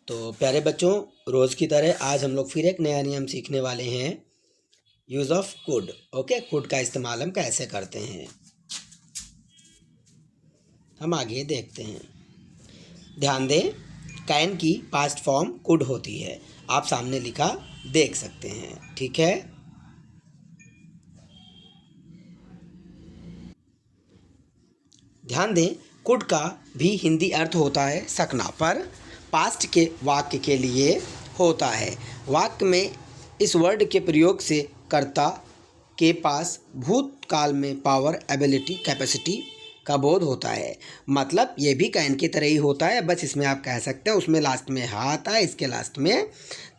तो प्यारे बच्चों, रोज़ की तरह आज हम लोग फिर एक नया नियम सीखने वाले हैं। Use of could. Okay, could का इस्तेमाल हम कैसे करते हैं, हम आगे देखते हैं। ध्यान दें, कैन की पास्ट फॉर्म कुड होती है। आप सामने लिखा देख सकते हैं, ठीक है। ध्यान दें, कुड का भी हिंदी अर्थ होता है सकना, पर पास्ट के वाक्य के लिए होता है। वाक्य में इस वर्ड के प्रयोग से कर्ता के पास भूतकाल में पावर, एबिलिटी, कैपेसिटी का बोध होता है। मतलब ये भी कैन की तरह ही होता है, बस इसमें आप कह सकते हैं उसमें लास्ट में हा आता है, इसके लास्ट में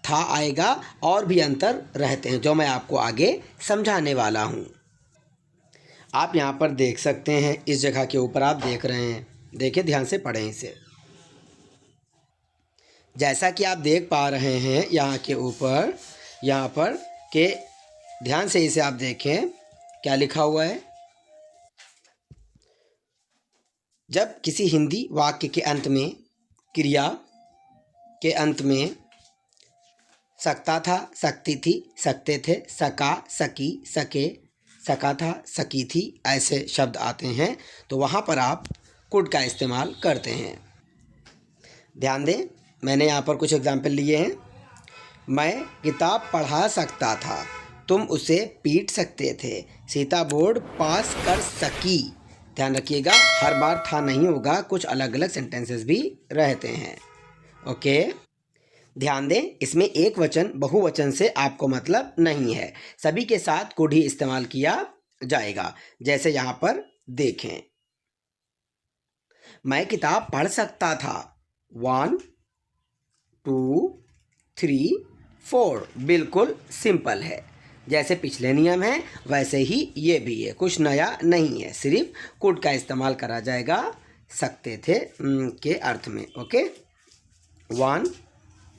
था आएगा। और भी अंतर रहते हैं जो मैं आपको आगे समझाने वाला हूँ। आप यहाँ पर देख सकते हैं, इस जगह के ऊपर आप देख रहे हैं, देखिए ध्यान से पढ़ें इसे। जैसा कि आप देख पा रहे हैं यहाँ के ऊपर, यहाँ पर के ध्यान से इसे आप देखें, क्या लिखा हुआ है। जब किसी हिंदी वाक्य के अंत में, क्रिया के अंत में सकता था, सकती थी, सकते थे, सका, सकी, सके, सका था, सकी थी, ऐसे शब्द आते हैं तो वहाँ पर आप कुड का इस्तेमाल करते हैं। ध्यान दें, मैंने यहाँ पर कुछ एग्जाम्पल लिए हैं। मैं किताब पढ़ा सकता था, तुम उसे पीट सकते थे, सीता बोर्ड पास कर सकी। ध्यान रखिएगा, हर बार था नहीं होगा, कुछ अलग अलग सेंटेंसेस भी रहते हैं। ओके, ध्यान दें, इसमें एक वचन बहुवचन से आपको मतलब नहीं है, सभी के साथ कुड ही इस्तेमाल किया जाएगा। जैसे यहाँ पर देखें, मैं किताब पढ़ सकता था, 1 2 3 4। बिल्कुल सिंपल है, जैसे पिछले नियम है वैसे ही ये भी है, कुछ नया नहीं है, सिर्फ कुड का इस्तेमाल करा जाएगा सकते थे के अर्थ में। ओके, 1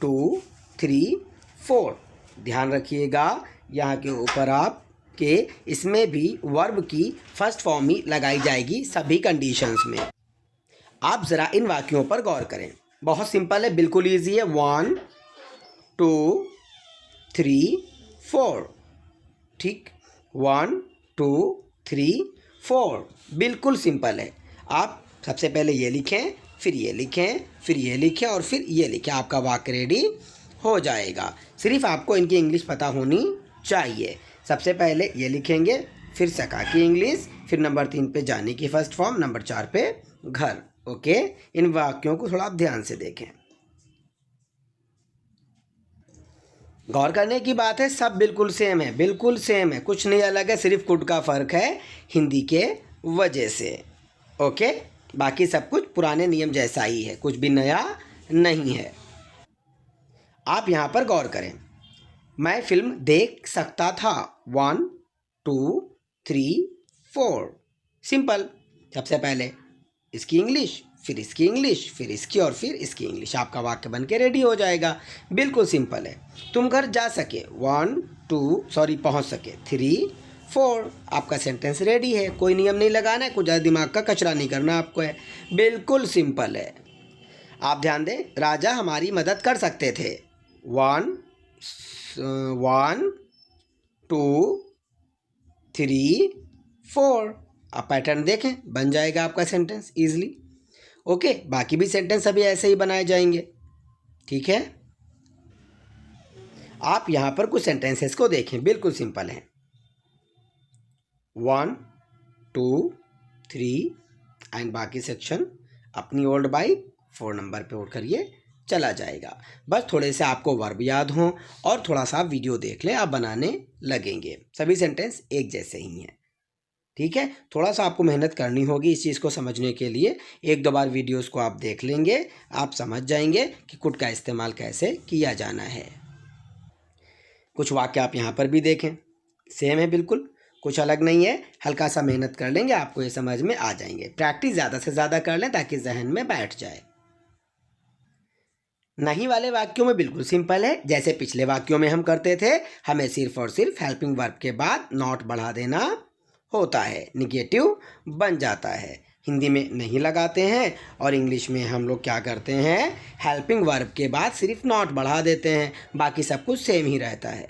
2 3 4। ध्यान रखिएगा, यहाँ के ऊपर आप के इसमें भी वर्ब की फर्स्ट फॉर्म ही लगाई जाएगी सभी कंडीशंस में। आप ज़रा इन वाक्यों पर गौर करें, बहुत सिंपल है, बिल्कुल ईजी है। 1 2 3 4, ठीक, 1 2 3 4, बिल्कुल सिंपल है। आप सबसे पहले ये लिखें, फिर ये लिखें, फिर ये लिखें और फिर ये लिखें, आपका वाक्य रेडी हो जाएगा। सिर्फ आपको इनकी इंग्लिश पता होनी चाहिए। सबसे पहले ये लिखेंगे, फिर सका की इंग्लिश, फिर नंबर 3 पे जाने की फर्स्ट फॉर्म, नंबर 4 पे घर। ओके, इन वाक्यों को थोड़ा आप ध्यान से देखें। गौर करने की बात है, सब बिल्कुल सेम है, बिल्कुल सेम है, कुछ नहीं अलग है, सिर्फ कुड का फ़र्क है हिंदी के वजह से। ओके, बाकी सब कुछ पुराने नियम जैसा ही है, कुछ भी नया नहीं है। आप यहाँ पर गौर करें, मैं फिल्म देख सकता था, 1 2 3 4। सिंपल, सबसे पहले इसकी इंग्लिश, फिर इसकी इंग्लिश, फिर इसकी और फिर इसकी इंग्लिश, आपका वाक्य बन के रेडी हो जाएगा। बिल्कुल सिंपल है। तुम घर जा सके, पहुँच सके, 3 4, आपका सेंटेंस रेडी है। कोई नियम नहीं लगाना है, कुछ ज़्यादा दिमाग का कचरा नहीं करना आपको है, बिल्कुल सिंपल है। आप ध्यान दें, राजा हमारी मदद कर सकते थे, 1 2 3 4। आप पैटर्न देखें, बन जाएगा आपका सेंटेंस ईजिली। ओके, बाकी भी सेंटेंस अभी ऐसे ही बनाए जाएंगे, ठीक है। आप यहाँ पर कुछ सेंटेंसेस को देखें, बिल्कुल सिंपल हैं। 1 2 3 एंड बाकी सेक्शन अपनी ओल्ड बाइक 4 नंबर पे उठ करिए, चला जाएगा। बस थोड़े से आपको वर्ब याद हों और थोड़ा सा वीडियो देख लें, आप बनाने लगेंगे। सभी सेंटेंस एक जैसे ही हैं, ठीक है। थोड़ा सा आपको मेहनत करनी होगी इस चीज़ को समझने के लिए। 1-2 बार वीडियोस को आप देख लेंगे, आप समझ जाएंगे कि कुड का इस्तेमाल कैसे किया जाना है। कुछ वाक्य आप यहाँ पर भी देखें, सेम है बिल्कुल, कुछ अलग नहीं है। हल्का सा मेहनत कर लेंगे, आपको ये समझ में आ जाएंगे। प्रैक्टिस ज़्यादा से ज़्यादा कर लें ताकि जहन में बैठ जाए। नहीं वाले वाक्यों में बिल्कुल सिंपल है, जैसे पिछले वाक्यों में हम करते थे, हमें सिर्फ और सिर्फ हेल्पिंग वर्ब के बाद नॉट बढ़ा देना होता है, निगेटिव बन जाता है। हिंदी में नहीं लगाते हैं और इंग्लिश में हम लोग क्या करते हैं, हेल्पिंग वर्ब के बाद सिर्फ नॉट बढ़ा देते हैं, बाकी सब कुछ सेम ही रहता है।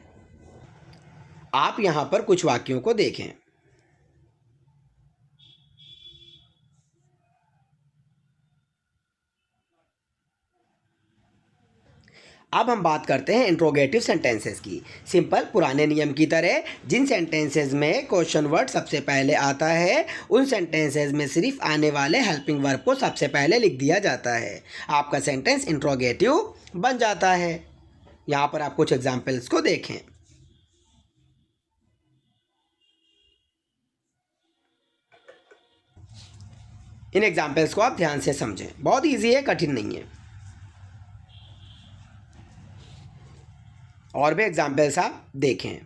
आप यहाँ पर कुछ वाक्यों को देखें। अब हम बात करते हैं इंट्रोगेटिव सेंटेंसेस की। सिंपल पुराने नियम की तरह जिन सेंटेंसेस में क्वेश्चन वर्ड सबसे पहले आता है उन सेंटेंसेस में सिर्फ आने वाले हेल्पिंग वर्ब को सबसे पहले लिख दिया जाता है। आपका सेंटेंस इंट्रोगेटिव बन जाता है। यहाँ पर आप कुछ एग्जाम्पल्स को देखें। इन एग्जाम्पल्स को आप ध्यान से समझें, बहुत ईजी है, कठिन नहीं है। और भी एग्जाम्पल्स आप देखें।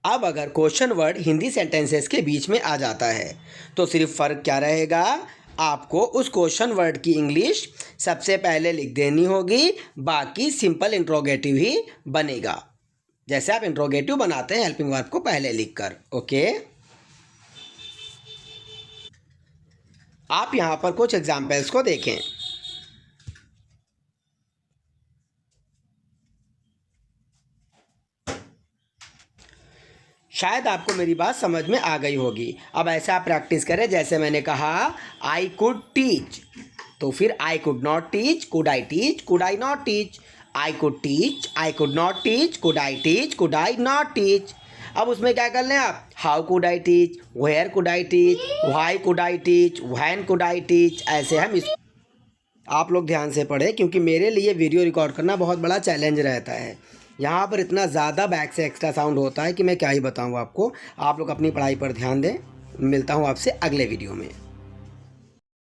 अब अगर क्वेश्चन वर्ड हिंदी सेंटेंसेस के बीच में आ जाता है तो सिर्फ फ़र्क क्या रहेगा, आपको उस क्वेश्चन वर्ड की इंग्लिश सबसे पहले लिख देनी होगी, बाकी सिंपल इंट्रोगेटिव ही बनेगा। जैसे आप इंट्रोगेटिव बनाते हैं हेल्पिंग वर्ब को पहले लिखकर। ओके, आप यहाँ पर कुछ एग्जाम्पल्स को देखें। शायद आपको मेरी बात समझ में आ गई होगी। अब ऐसा आप प्रैक्टिस करें, जैसे मैंने कहा आई कुड टीच, तो फिर I could not teach, could I teach, could I not teach, I could teach, I could not teach, could I teach, could I not teach. अब उसमें क्या कर लें आप, how could I teach, where could I teach, why could I teach, when could I teach. ऐसे हम इस आप लोग ध्यान से पढ़ें, क्योंकि मेरे लिए वीडियो रिकॉर्ड करना बहुत बड़ा चैलेंज रहता है। यहाँ पर इतना ज़्यादा बैक से एक्स्ट्रा साउंड होता है कि मैं क्या ही बताऊँ आपको। आप लोग अपनी पढ़ाई पर ध्यान दें। मिलता हूँ आपसे अगले वीडियो में।